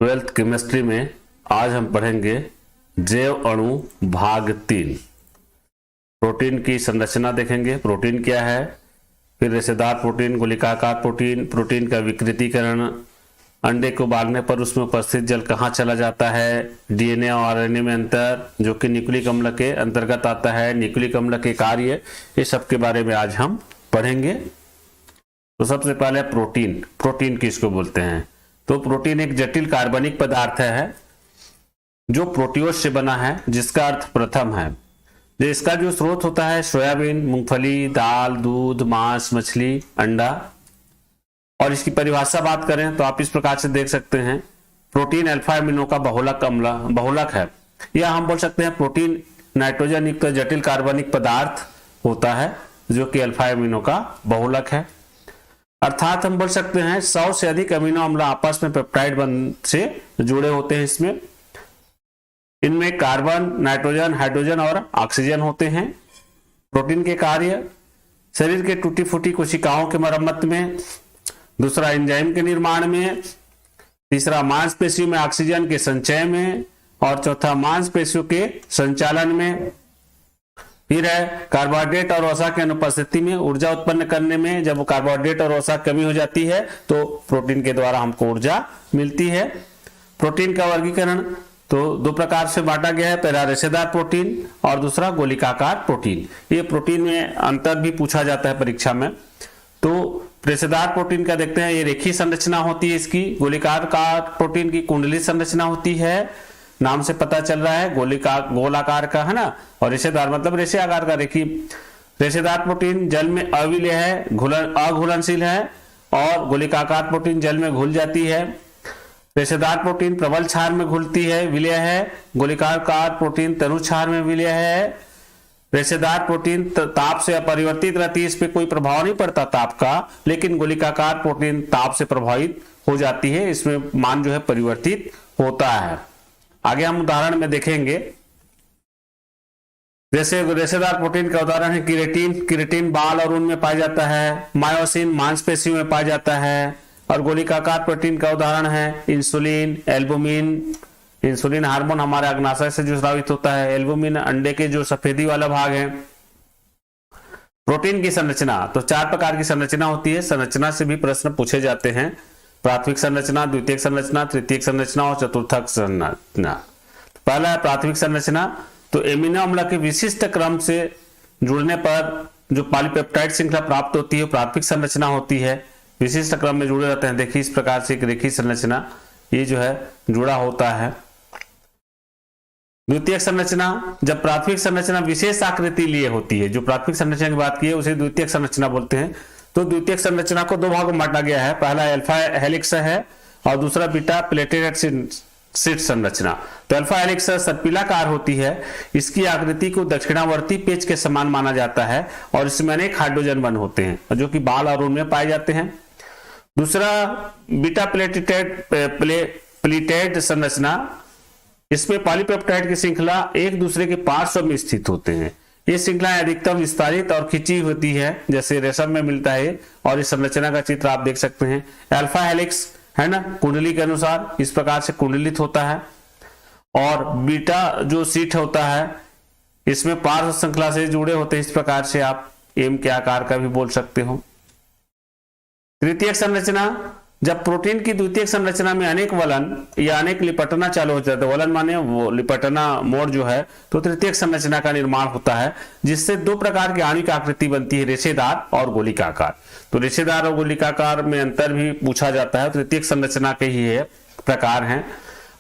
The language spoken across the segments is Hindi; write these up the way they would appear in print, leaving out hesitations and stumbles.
ट्वेल्थ केमिस्ट्री में आज हम पढ़ेंगे जैव अणु भाग 3। प्रोटीन की संरचना देखेंगे, प्रोटीन क्या है, फिर रेशेदार प्रोटीन, गोलिकाकार प्रोटीन, प्रोटीन का विकृतीकरण, अंडे को उबालने पर उसमें उपस्थित जल कहाँ चला जाता है, डीएनए और आरएनए में अंतर जो कि न्यूक्लिक अम्ल के अंतर्गत आता है, न्यूक्लिक अम्ल के कार्य, ये सब के बारे में आज हम पढ़ेंगे। तो सबसे पहले प्रोटीन। प्रोटीन किसको बोलते हैं? तो प्रोटीन एक जटिल कार्बनिक पदार्थ है जो प्रोटीओज से बना है, जिसका अर्थ प्रथम है। इसका जो स्रोत होता है सोयाबीन, मूंगफली, दाल, दूध, मांस, मछली, अंडा। और इसकी परिभाषा बात करें तो आप इस प्रकार से देख सकते हैं, प्रोटीन अल्फा एमिनो का बहुलक है, या हम बोल सकते हैं प्रोटीन नाइट्रोजन युक्त जटिल कार्बनिक पदार्थ होता है जो कि अल्फा एमिनो का बहुलक है। अर्थात हम बोल सकते हैं 100 से अधिक अमीनो अम्ल आपस में पेप्टाइड बंध से जुड़े होते हैं। इनमें कार्बन, नाइट्रोजन, हाइड्रोजन और ऑक्सीजन होते हैं। प्रोटीन के कार्य शरीर के टूटी फूटी कोशिकाओं के मरम्मत में, दूसरा एंजाइम के निर्माण में, तीसरा मांसपेशियों में ऑक्सीजन के संचय में, और चौथा मांसपेशियों के संचालन में। फिर है कार्बोहाइड्रेट और वसा की अनुपस्थिति में ऊर्जा उत्पन्न करने में। जब कार्बोहाइड्रेट और वसा कमी हो जाती है तो प्रोटीन के द्वारा हमको ऊर्जा मिलती है। प्रोटीन का वर्गीकरण तो दो प्रकार से बांटा गया है, पहला रेशेदार प्रोटीन और दूसरा गोलिकाकार प्रोटीन। ये प्रोटीन में अंतर भी पूछा जाता है परीक्षा में। तो रेशेदार प्रोटीन का देखते हैं, ये रेखीय संरचना होती है इसकी। गोलिकाकार प्रोटीन की कुंडली संरचना होती है, नाम से पता चल रहा है गोलाकार का है ना, और रेशेदार मतलब रेशे आकार का। रेखीय रेशेदार प्रोटीन जल में अविलेय है, अघुलनशील है, और गोलिकाकार प्रोटीन जल में घुल जाती है। रेशेदार प्रोटीन प्रबल क्षार में घुलती है, विलेय है। गोलिकाकार प्रोटीन तनु क्षार में विलेय है। रेशेदार प्रोटीन ताप से अपरिवर्तित रहती है, इस पे कोई प्रभाव नहीं पड़ता ताप का, लेकिन गोलिकाकार प्रोटीन ताप से प्रभावित हो जाती है, इसमें मान जो है परिवर्तित होता है। आगे हम उदाहरण में देखेंगे, जैसे रेशेदार प्रोटीन का उदाहरण है किरेटिन। किरेटिन बाल और ऊन में पाया जाता है। मायोसिन मांसपेशियों में पाया जाता है। और गोलिकाकार प्रोटीन का उदाहरण है इंसुलिन, एल्बुमिन। इंसुलिन हार्मोन हमारे अग्नाशय से जो स्रावित होता है। एल्बुमिन अंडे के जो सफेदी वाला भाग है। प्रोटीन की संरचना तो 4 प्रकार की संरचना होती है। संरचना से भी प्रश्न पूछे जाते हैं, प्राथमिक संरचना, द्वितीयक संरचना, तृतीयक संरचना और चतुर्थक संरचना। पहला है प्राथमिक संरचना। तो एमिनो अम्ल के विशिष्ट क्रम से जुड़ने पर जो पॉलीपेप्टाइड श्रृंखला प्राप्त होती है प्राथमिक संरचना होती है। विशिष्ट क्रम में जुड़े रहते हैं। देखिए इस प्रकार से एक रेखीय संरचना ये जो है जुड़ा होता है। द्वितीयक संरचना, जब प्राथमिक संरचना विशेष आकृति लिए होती है, जो प्राथमिक संरचना की बात की है उसे द्वितीयक संरचना बोलते हैं। तो द्वितीयक संरचना को 2 भागों में बांटा गया है। पहला अल्फा हेलिक्स है और दूसरा बीटा प्लेटेड शीट संरचना। तो अल्फा हेलिक्स सर्पिलाकार होती है। इसकी आकृति को दक्षिणावर्ती पेच के समान माना जाता है और इसमें अनेक हाइड्रोजन बंध होते हैं जो कि बाल और ऊन में पाए जाते हैं। दूसरा बीटा प्लेटेड संरचना, इसमें पॉलीपेप्टाइड की श्रृंखला एक दूसरे के पार्श्व में स्थित होते हैं। ये श्रृंखलाएं अधिकतम विस्तारित और खिंची होती है, जैसे रेशम में मिलता है। और इस संरचना का चित्र आप देख सकते हैं। अल्फा हेलिक्स है ना, कुंडली के अनुसार इस प्रकार से कुंडलित होता है। और बीटा जो सीट होता है इसमें पार्श्व श्रृंखला से जुड़े होते हैं। इस प्रकार से आप एम के आकार का भी बोल सकते हो। तृतीयक संरचना, जब प्रोटीन की द्वितीयक संरचना में अनेक वलन या अनेक लिपटना चालू हो जाता है, वलन माने वो लिपटना मोड जो है, तो तृतीयक संरचना का निर्माण होता है, जिससे 2 प्रकार की आणविक आकृति बनती है, रेशेदार और गोलिकाकार। तो रेशेदार और गोलिकाकार में अंतर भी पूछा जाता है। तृतीयक संरचना के ही प्रकार हैं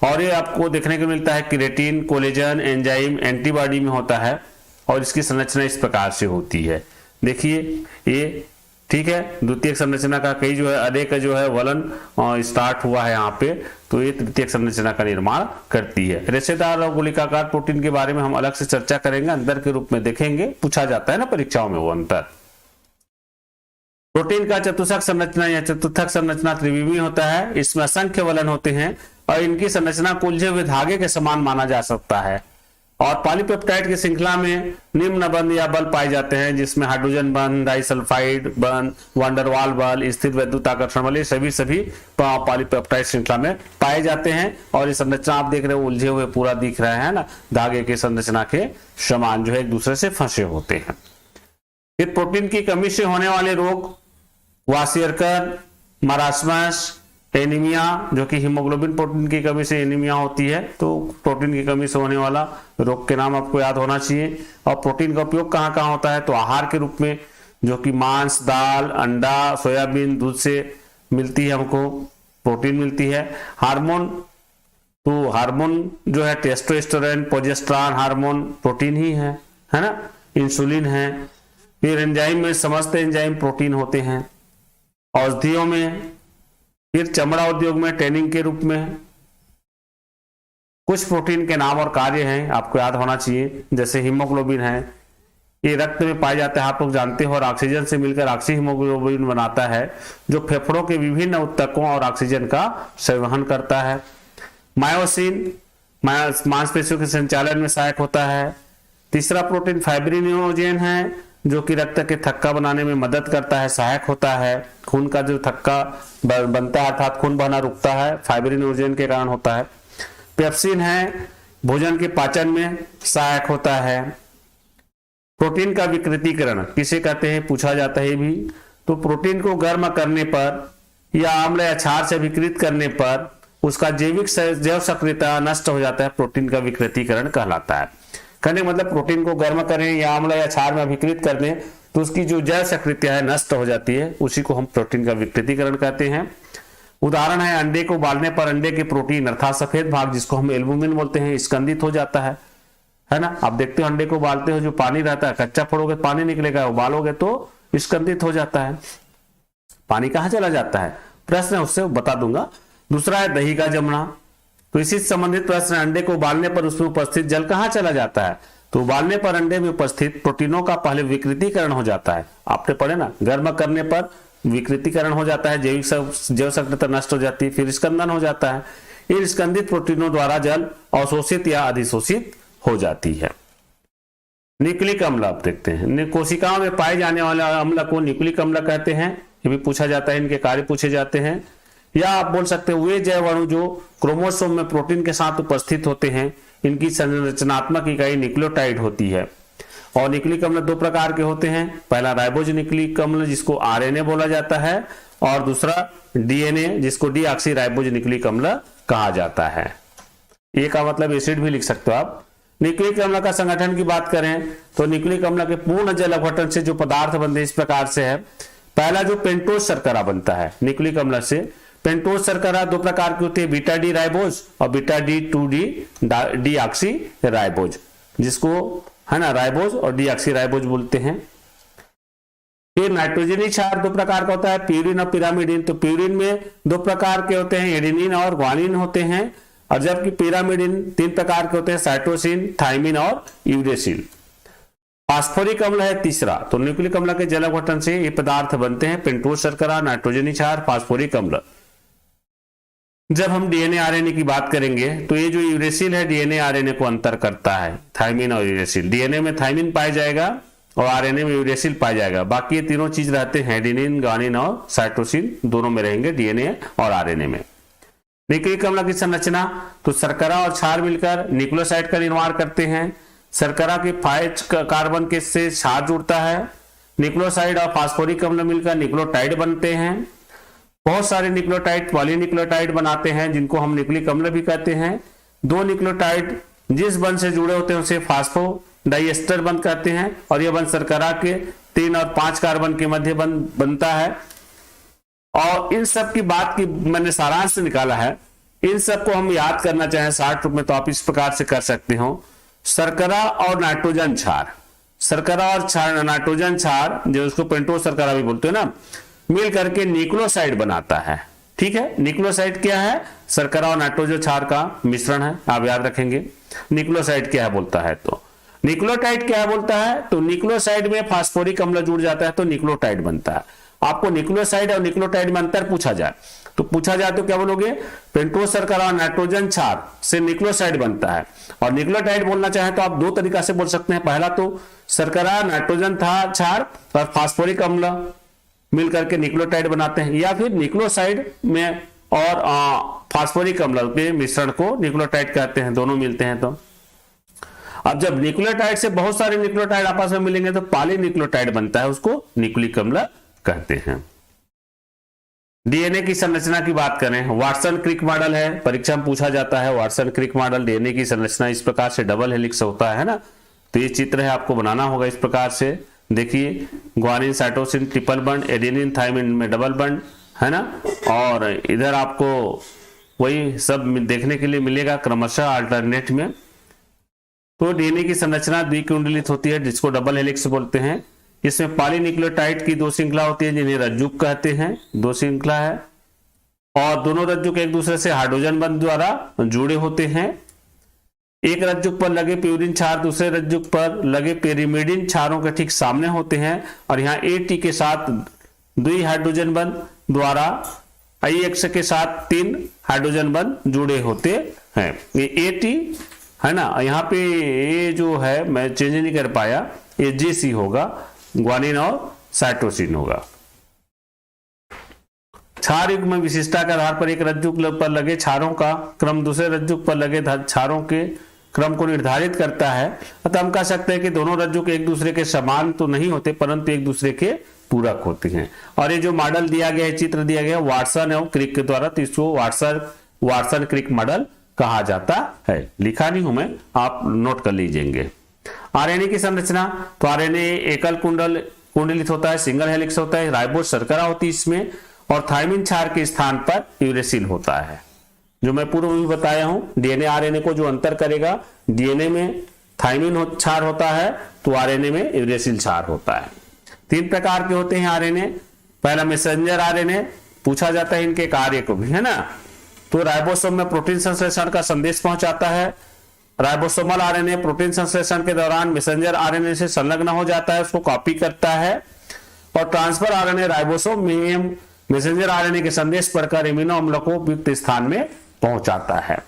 और ये आपको देखने को मिलता है किरेटिन, कोलेजन, एंजाइम, एंटीबॉडी में होता है। और इसकी संरचना इस प्रकार से होती है। देखिए ये ठीक है, द्वितीयक संरचना का कई जो है अनेक जो है वलन स्टार्ट हुआ है यहाँ पे, तो ये तृतीयक संरचना का निर्माण करती है। रेशेदार और गोलिकाकार प्रोटीन के बारे में हम अलग से चर्चा करेंगे, अंतर के रूप में देखेंगे, पूछा जाता है ना परीक्षाओं में वो अंतर। प्रोटीन का चतुष्क संरचना या चतुर्थक संरचना त्रिविमीय होता है। इसमें असंख्य वलन होते हैं और इनकी संरचना को उलझे हुए धागे के समान माना जा सकता है। और पॉलीपेप्टाइड की श्रृंखला में निम्न बंध या बल पाए जाते हैं, जिसमें हाइड्रोजन बंध, डाइसल्फाइड बंध, वंडरवाल बल, स्थिर वैद्युत आकर्षण बल, ये सभी पॉलीपेप्टाइड श्रृंखला में पाए जाते हैं। और ये संरचना आप देख रहे हो उलझे हुए पूरा दिख रहा है ना, धागे की संरचना के समान जो है एक दूसरे से फंसे होते हैं। फिर प्रोटीन की कमी से होने वाले रोग, वासियरकर, मरास्मस, एनीमिया, जो कि हीमोग्लोबिन प्रोटीन की कमी से एनीमिया होती है, तो प्रोटीन की कमी से होने वाला रोग के नाम आपको याद होना चाहिए। और प्रोटीन का उपयोग कहाँ कहाँ होता है, तो आहार के रूप में, जो कि मांस, दाल, अंडा, सोयाबीन, दूध से मिलती है, हमको प्रोटीन मिलती है। हार्मोन, तो हार्मोन जो है टेस्टोस्टेरोन, प्रोजेस्टेरॉन हार्मोन प्रोटीन ही है ना, इंसुलिन है। फिर एंजाइम में समस्त एंजाइम प्रोटीन होते हैं। औषधियों में, फिर चमड़ा उद्योग में टैनिंग के रूप में कुछ प्रोटीन के नाम और कार्य हैं आपको याद होना चाहिए। जैसे हीमोग्लोबिन है, ये रक्त में पाया जाता है, आप लोग जानते हो, और ऑक्सीजन से मिलकर ऑक्सी हीमोग्लोबिन बनाता है, जो फेफड़ों के विभिन्न ऊतकों और ऑक्सीजन का संवहन करता है। मायोसिन मांसपेशियों के संचालन में सहायक होता है। तीसरा प्रोटीन फाइब्रिनोजेन है, जो कि रक्त के थक्का बनाने में मदद करता है, सहायक होता है। खून का जो थक्का बनता है अर्थात खून बहना रुकता है, फाइब्रिनोजेन के कारण होता है। पेप्सिन है, भोजन के पाचन में सहायक होता है। प्रोटीन का विकृतीकरण किसे कहते हैं, पूछा जाता है भी। तो प्रोटीन को गर्म करने पर या अम्ल या क्षार से विकृत करने पर उसका जैव सक्रियता नष्ट हो जाता है, प्रोटीन का विकृतीकरण कहलाता है। कहने मतलब प्रोटीन को गर्म करें या अम्ल या क्षार में विकृत कर दें तो उसकी जो जैव सक्रियता है नष्ट हो जाती है, उसी को हम प्रोटीन का विकृतीकरण कहते हैं। उदाहरण है, अंडे को उबालने पर अंडे के प्रोटीन अर्थात सफेद भाग, जिसको हम एल्बुमिन बोलते हैं, स्कंदित हो जाता है ना। आप देखते हो अंडे को उबालते हो, जो पानी रहता है, कच्चा फोड़ोगे पानी निकलेगा, उबालोगे तो स्कंदित हो जाता है। पानी कहाँ चला जाता है, प्रश्न है, उससे बता दूंगा। दूसरा है दही का जमना, तो इसी से संबंधित प्रश्न, अंडे को उबालने पर उसमें उपस्थित जल कहाँ चला जाता है, तो उबालने पर अंडे में उपस्थित प्रोटीनों का पहले विकृतीकरण हो जाता है। आपने पढ़े ना, गर्म करने पर विकृतीकरण हो जाता है, जैव सक्रियता नष्ट हो जाती है, फिर स्कंदन हो जाता है। इन स्कंदित प्रोटीनों द्वारा जल अवशोषित या अधिशोषित हो जाती है। न्यूक्लिक अम्ल आप देखते हैं, कोशिकाओं में पाए जाने वाले अम्ल को न्यूक्लिक अम्ल कहते हैं, ये भी पूछा जाता है, इनके कार्य पूछे जाते हैं। या आप बोल सकते हैं वे जैव अणु जो क्रोमोसोम में प्रोटीन के साथ उपस्थित होते हैं, इनकी संरचनात्मक इकाई न्यूक्लियोटाइड होती है। और न्यूक्लिक अम्ल दो प्रकार के होते हैं, पहला राइबोज न्यूक्लिक अम्ल जिसको आरएनए बोला जाता है, और दूसरा डीएनए जिसको डीऑक्सी राइबोज न्यूक्लिक अम्ल कहा जाता है। ए का मतलब एसिड भी लिख सकते हो आप। न्यूक्लिक अम्ल का संगठन की बात करें तो न्यूक्लिक अम्ल के पूर्ण जल अपघटन से जो पदार्थ बनते हैं इस प्रकार से है। पहला जो पेंटोज शर्करा बनता है न्यूक्लिक अम्ल से, पेंटोज शर्करा दो प्रकार की होती है, बीटा डी राइबोज और beta D 2D deoxy ribose, जिसको है ना राइबोज और डीऑक्सी राइबोज बोलते हैं। फिर नाइट्रोजनी क्षार दो प्रकार का होता है, प्यूरिन और पिरामिडिन। तो प्यूरिन में दो प्रकार के होते हैं, एडेनिन और ग्वानिन होते हैं, और जबकि पिरामिडिन तीन प्रकार के होते हैं, साइटोसिन, थाइमिन और यूरेसिल। फास्फोरिक अम्ल है तीसरा, तो न्यूक्लिक अम्ल के जल अपघटन से ये पदार्थ बनते हैं, पेंटोज शर्करा, नाइट्रोजनी क्षार, फास्फोरिक अम्ल। जब हम डीएनए आरएनए की बात करेंगे तो ये जो यूरेसिल है डीएनए आरएनए को अंतर करता है, थाइमिन और यूरेसिल। डीएनए में थाइमिन पाया जाएगा और आरएनए में यूरेसिल पाया जाएगा, बाकी ये तीनों चीज रहते हैं, एडेनिन, ग्वानिन और साइटोसिन दोनों में रहेंगे डीएनए और आरएनए में। न्यूक्लिक अम्ल की संरचना, तो शर्करा और क्षार मिलकर न्यूक्लियोसाइड का निर्माण करते हैं। शर्करा के 5 कार्बन के से क्षार जुड़ता है, न्यूक्लियोसाइड और फास्फोरिक अम्ल मिलकर न्यूक्लियोटाइड बनते हैं। बहुत सारे न्यूक्लियोटाइड पॉलीन्यूक्लियोटाइड बनाते हैं, जिनको हम न्यूक्लिक अम्ल भी कहते हैं। दो न्यूक्लियोटाइड जिस बंध से जुड़े होते हैं उसे फास्फोडाइएस्टर बंध कहते हैं, और यह बंध शर्करा के 3 और 5 कार्बन के मध्य बनता है। और इन सब की बात की मैंने सारांश निकाला है, इन सब को हम याद करना चाहें शार्ट रूप में तो आप इस प्रकार से कर सकते हो। शर्करा और नाइट्रोजन क्षार, शर्करा और नाइट्रोजन क्षार जो उसको पेंटोज शर्करा भी बोलते हैं ना, मिल करके न्यूक्लियोसाइड बनाता है। ठीक है, न्यूक्लियोसाइड क्या है, शर्करा और नाइट्रोजन क्षार का मिश्रण है, आप याद रखेंगे। न्यूक्लियोसाइड क्या है बोलता है, तो न्यूक्लियोटाइड क्या है बोलता है, तो न्यूक्लियोसाइड में फास्फोरिक अम्ल जुड़ जाता है तो न्यूक्लियोटाइड बनता है। आपको न्यूक्लियोसाइड और न्यूक्लियोटाइड में अंतर पूछा जाए तो पूछा जाए तो क्या बोलोगे, पेंटोज शर्करा नाइट्रोजन क्षार से न्यूक्लियोसाइड बनता है। और न्यूक्लियोटाइड बोलना चाहे तो आप दो तरीका से बोल सकते हैं, पहला तो शर्करा नाइट्रोजन था क्षार और फास्फोरिक अम्ल मिलकर के न्यूक्लियोटाइड बनाते हैं, या फिर न्यूक्लियोसाइड में और फास्फोरिक अम्ल के मिश्रण को न्यूक्लियोटाइड कहते हैं, दोनों मिलते हैं। तो अब जब न्यूक्लियोटाइड से बहुत सारे न्यूक्लियोटाइड आपस में मिलेंगे तो पॉलीन्यूक्लियोटाइड बनता है, उसको न्यूक्लिक अम्ल कहते हैं। डीएनए की संरचना की बात करें, वाटसन क्रिक मॉडल है, परीक्षा में पूछा जाता है। वाटसन क्रिक मॉडल डीएनए की संरचना इस प्रकार से डबल हेलिक्स होता है ना, तो ये चित्र है, आपको बनाना होगा इस प्रकार से। देखिए ग्वानिन साइटोसिन ट्रिपल बंड, एडेनिन थाइमिन में डबल बंड है ना, और इधर आपको वही सब देखने के लिए मिलेगा क्रमशः अल्टरनेट में। तो डीएनए की संरचना द्विकुंडलित होती है जिसको डबल हेलिक्स बोलते हैं। इसमें पॉलीन्यूक्लियोटाइड की दो श्रृंखला होती है जिन्हें रज्जुक कहते हैं, दो श्रृंखला है, और दोनों रज्जुक एक दूसरे से हाइड्रोजन बंध द्वारा जुड़े होते हैं। एक रज्जुक पर लगे प्यूरिन क्षार दूसरे रज्जुक पर लगे पेरिमिडिन क्षारों के ठीक सामने होते हैं, और यहाँ एटी के साथ द्वि हाइड्रोजन बंध द्वारा आईएक्स के साथ 3 हाइड्रोजन बंध जुड़े होते हैं। ये एटी है ना, यहाँ पे ये जो है मैं चेंज नहीं कर पाया, ये जीसी होगा, ग्वानिन और साइटोसिन होगा। क्षार युग्म में विशिष्टता के आधार पर एक रज्जुक पर लगे क्षारों का क्रम दूसरे रज्जुक पर लगे क्षारों के क्रम को निर्धारित करता है। अतः हम कह सकते हैं कि दोनों रज्जुक एक दूसरे के समान तो नहीं होते परंतु एक दूसरे के पूरक होते हैं। और ये जो मॉडल दिया गया है, चित्र दिया गया है वाटसन एवं क्रिक के द्वारा, तो इसको वाटसन क्रिक मॉडल कहा जाता है। लिखा नहीं हूं मैं, आप नोट कर लीजिएंगे। आरएनए की संरचना, तो आरएनए एकल कुंडलित होता है, सिंगल हेलिक्स होता है, राइबोज शर्करा होती है इसमें, और थाइमिन क्षार के स्थान पर यूरेसिल होता है। जो मैं पूर्व में बताया हूं, डीएनए आरएनए को जो अंतर करेगा, डीएनए में थाइमिन क्षार होता है तो आरएनए में यूरेसिल क्षार होता है। 3 प्रकार के होते हैं आरएनए। पहला मैसेंजर आरएनए, पूछा जाता है इनके कार्य को भी, है ना, तो राइबोसोम में प्रोटीन संश्लेषण का संदेश पहुंचाता है। राइबोसोमल आरएनए प्रोटीन संश्लेषण के दौरान मैसेंजर आरएनए से संलग्न हो जाता है, उसको कॉपी करता है, और ट्रांसफर आरएनए राइबोसोम में मैसेंजर आरएनए के संदेश पढ़कर एमिनो अम्ल को उपयुक्त स्थान में पहुंचाता है।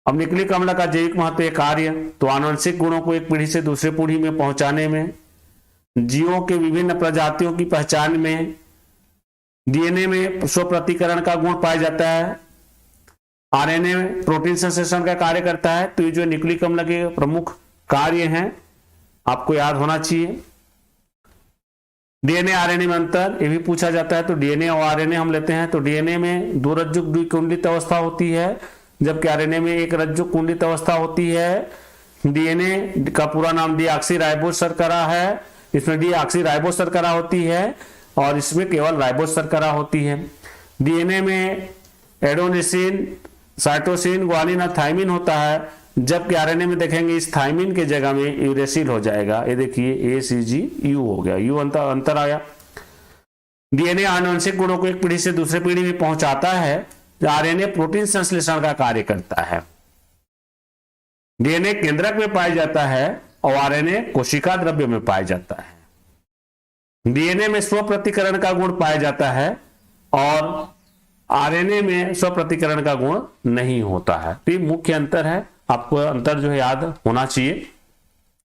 अब न्यूक्लिक अम्ल का जैविक महत्व कार्य, तो आनुवंशिक गुणों को एक पीढ़ी से दूसरे पीढ़ी में पहुंचाने में, जीवों के विभिन्न प्रजातियों की पहचान में, डीएनए में स्वप्रतिकरण का गुण पाया जाता है, आरएनए में प्रोटीन संश्लेषण का कार्य करता है। तो ये जो न्यूक्लिक अम्ल के प्रमुख कार्य हैं आपको याद होना चाहिए। डीएनए आरएनए में अंतर, ये भी पूछा जाता है। तो डीएनए और आरएनए हम लेते हैं, तो डीएनए में 2 रज्जुक द्विकुंडलित अवस्था होती है, जबकि आरएनए में 1 रज्जुक कुंडलित अवस्था होती है। डीएनए का पूरा नाम डीऑक्सीराइबोज शर्करा है, इसमें डीऑक्सीराइबोज शर्करा होती है और इसमें केवल राइबोज शर्करा होती है। डीएनए में एडेनोसिन, साइटोसिन, ग्वानिन और थाइमिन होता है, जबकि आरएनए में देखेंगे इस थाइमिन के जगह में यूरेसिल हो जाएगा। ये देखिए ACG U हो गया, U अंतर आया। डीएनए आनुवंशिक गुणों को एक पीढ़ी से दूसरे पीढ़ी में पहुंचाता है, आरएनए प्रोटीन संश्लेषण का कार्य करता है। डीएनए केंद्रक में पाया जाता है और आरएनए कोशिका द्रव्य में पाया जाता है। डीएनए में स्वप्रतिकरण का गुण पाया जाता है और आरएनए में स्वप्रतिकरण का गुण नहीं होता है। तो ये मुख्य अंतर है, आपको अंतर जो है याद होना चाहिए।